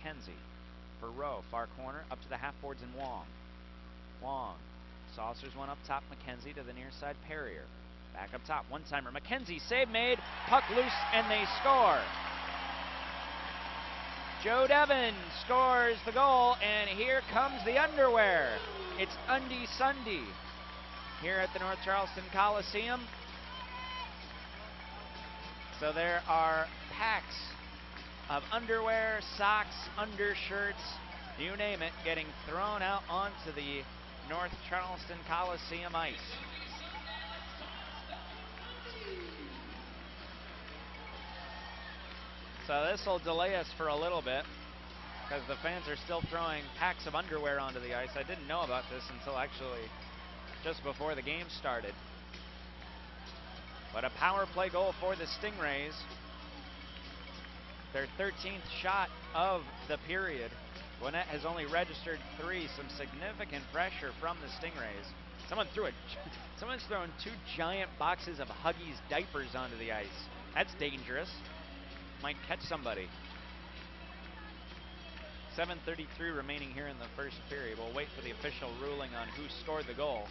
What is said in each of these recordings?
McKenzie. For Rowe, far corner, up to the half boards and Wong. Wong saucers one up top, McKenzie to the near side, Perrier. Back up top, one-timer, McKenzie, save made, puck loose, and they score. Joe Devin scores the goal, and here comes the underwear. It's Undy Sunday here at the North Charleston Coliseum. So there are packs of underwear, socks, undershirts, you name it, getting thrown out onto the North Charleston Coliseum ice. So this will delay us for a little bit because the fans are still throwing packs of underwear onto the ice. I didn't know about this until actually just before the game started. But a power play goal for the Stingrays. Their 13th shot of the period. Gwinnett has only registered 3. Some significant pressure from the Stingrays. Someone's throwing 2 giant boxes of Huggies diapers onto the ice. That's dangerous. Might catch somebody. 7:33 remaining here in the first period. We'll wait for the official ruling on who scored the goal.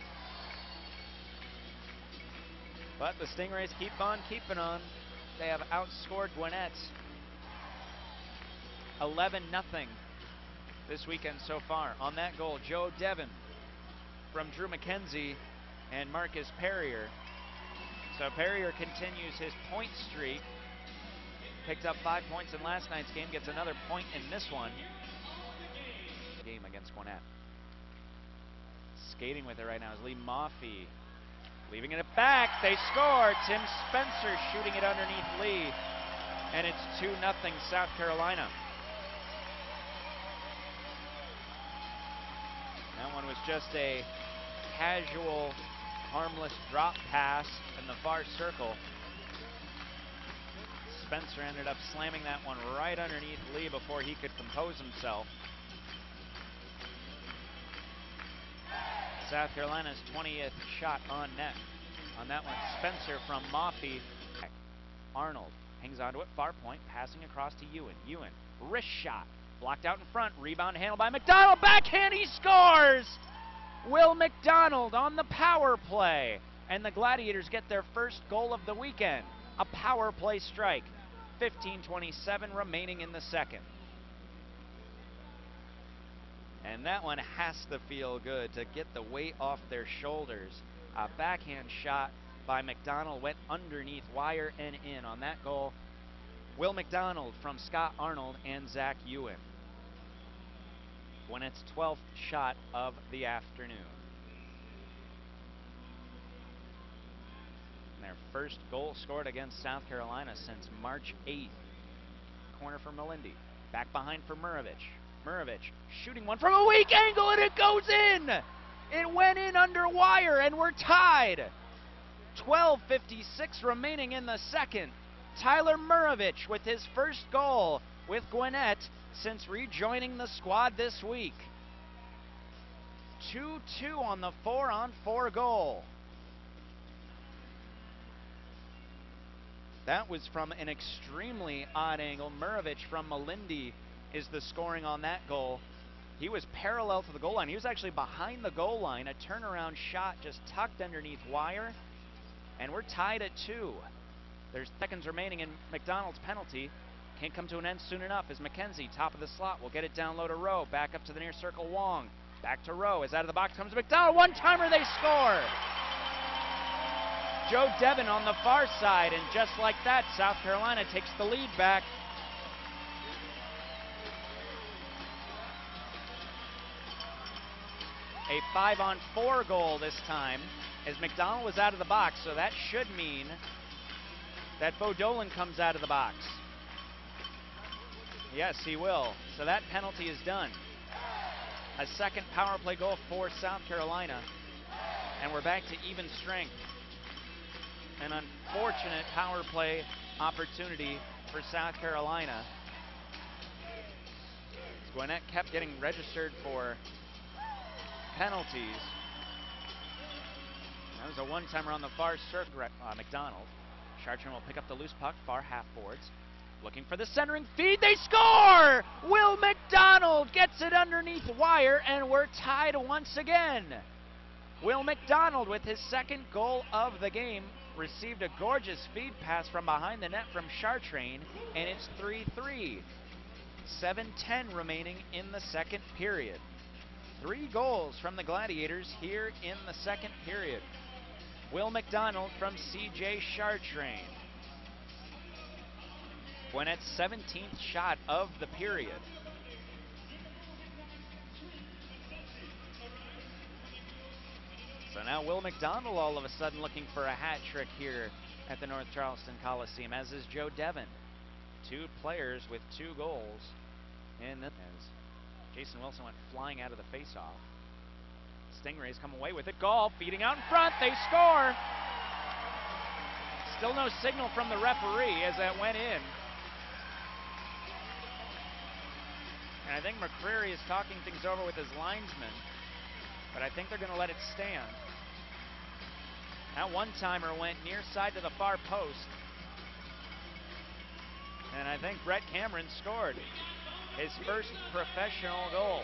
But the Stingrays keep on keeping on. They have outscored Gwinnett 11-0 this weekend so far. On that goal, Joe Devin from Drew McKenzie and Marcus Perrier. So Perrier continues his point streak. Picked up 5 points in last night's game, gets another point in this one. Game against Gwinnett. Skating with it right now is Lee Maffey. Leaving it back, they score. Tim Spencer shooting it underneath Lee. And it's 2-0 South Carolina. That one was just a casual, harmless drop pass in the far circle. Spencer ended up slamming that one right underneath Lee before he could compose himself. South Carolina's 20th shot on net. On that one, Spencer from Maffey. Arnold hangs onto it, far point, passing across to Ewan. Ewan, wrist shot, blocked out in front, rebound handled by McDonald, backhand, he scores! Will McDonald on the power play. And the Gladiators get their first goal of the weekend. A power play strike. 15:27 remaining in the second. And that one has to feel good to get the weight off their shoulders. A backhand shot by McDonald went underneath Wyer and in. On that goal, Will McDonald from Scott Arnold and Zach Ewan. Gwinnett's 12th shot of the afternoon. Their first goal scored against South Carolina since March 8th. Corner for Melindy. Back behind for Murovich. Murovich shooting one from a weak angle and it goes in! It went in under Wyer and we're tied. 12:56 remaining in the second. Tyler Murovich with his first goal with Gwinnett since rejoining the squad this week. 2-2 on the 4-on-4 goal. That was from an extremely odd angle. Murovich from Melindy is the scoring on that goal. He was parallel to the goal line. He was actually behind the goal line. A turnaround shot just tucked underneath Wyer. And we're tied at 2. There's seconds remaining in McDonald's penalty. Can't come to an end soon enough as McKenzie, top of the slot, will get it down low to Rowe. Back up to the near circle, Wong. Back to Rowe. As out of the box comes McDonald. One-timer, they score! Joe Devin on the far side, and just like that, South Carolina takes the lead back. A 5-on-4 goal this time, as McDonald was out of the box, so that should mean that Bo Dolan comes out of the box. Yes, he will. So that penalty is done. A second power play goal for South Carolina, and we're back to even strength. An unfortunate power play opportunity for South Carolina. Gwinnett kept getting registered for penalties. That was a one-timer on the far circle. McDonald. Chartrand will pick up the loose puck, far half boards. Looking for the centering feed. They score! Will McDonald McDonald gets it underneath Wyer, and we're tied once again. Will McDonald, with his second goal of the game, received a gorgeous feed pass from behind the net from Chartrain, and it's 3-3. 7:10 remaining in the second period. 3 goals from the Gladiators here in the second period. Will McDonald from C.J. Chartrain. Gwinnett's 17th shot of the period. So now Will McDonald all of a sudden looking for a hat trick here at the North Charleston Coliseum, as is Joe Devin. 2 players with 2 goals. And as Jason Wilson went flying out of the faceoff. Stingrays come away with it. Goal, feeding out in front. They score. Still no signal from the referee as that went in. And I think McCreary is talking things over with his linesman, but I think they're going to let it stand. That one-timer went near side to the far post. And I think Brett Cameron scored his first professional goal.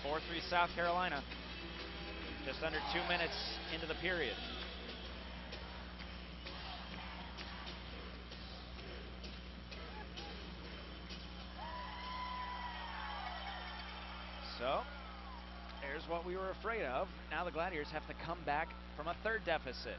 (4-3) South Carolina. Just under 2 minutes into the period. So, there's what we were afraid of. Now the Gladiators have to come back from a 3rd deficit.